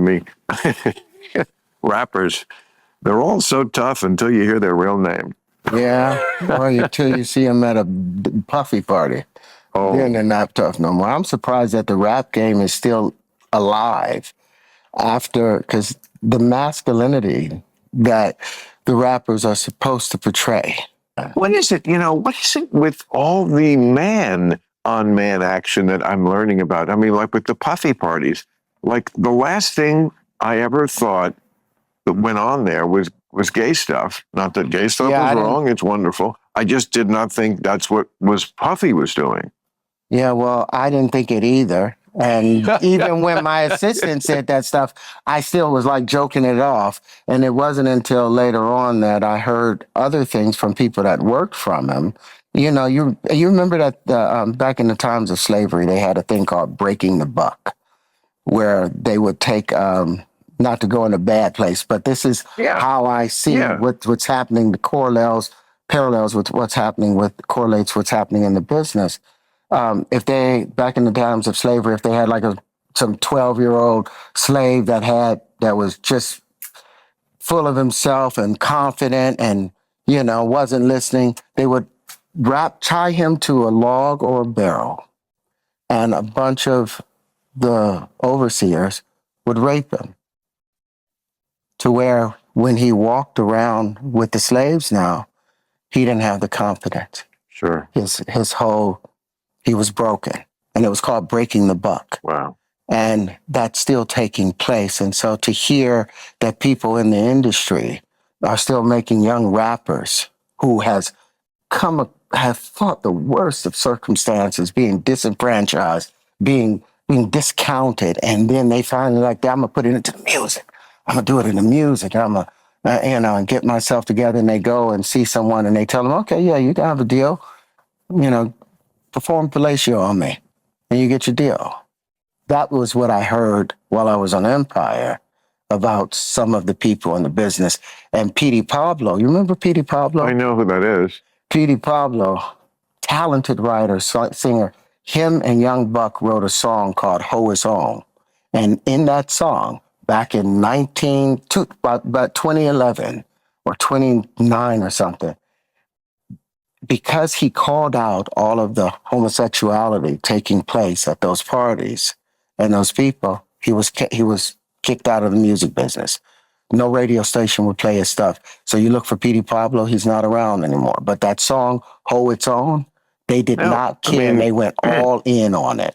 me, rappers, they're all so tough until you hear their real name. Yeah, well, until you see them at a Puffy party, then they're not tough no more. I'm surprised that the rap game is still alive after, because the masculinity that the rappers are supposed to portray. What is it, what is it with all the man on man action that I'm learning about? I mean, like with the Puffy parties, like the last thing I ever thought that went on there was gay stuff. Not that gay stuff Yeah, was wrong. It's wonderful. I just did not think that's what Puffy was doing. Yeah, well, I didn't think it either. And even when my assistant said that stuff, I still was like joking it off. And it wasn't until later on that I heard other things from people that worked from him. You remember that back in the times of slavery, they had a thing called breaking the buck, where they would take, not to go in a bad place, but this is how I see what's happening, the parallels with what's happening, correlates what's happening in the business. If they, back in the times of slavery, if they had like some 12-year-old slave that was just full of himself and confident and, wasn't listening, they would tie him to a log or a barrel, and a bunch of the overseers would rape him, to where when he walked around with the slaves now, he didn't have the confidence. Sure. He was broken, and it was called breaking the buck. Wow. And that's still taking place. And so to hear that people in the industry are still making young rappers who have fought the worst of circumstances, being disenfranchised, being discounted, and then they finally like, I'm gonna put it into the music. I'm gonna do it in the music. I'm gonna, and get myself together. And they go and see someone, and they tell them, okay, yeah, you can have a deal. Perform fellatio on me, and you get your deal. That was what I heard while I was on Empire about some of the people in the business. And Petey Pablo, you remember Petey Pablo? I know who that is. Petey Pablo, talented writer, singer. Him and Young Buck wrote a song called Ho Is On. And in that song, back in about 2011 or 29 or something, because he called out all of the homosexuality taking place at those parties and those people, he was kicked out of the music business. No radio station would play his stuff. So you look for Petey Pablo, he's not around anymore. But that song, Ho It's On, they did not care. They went all in on it.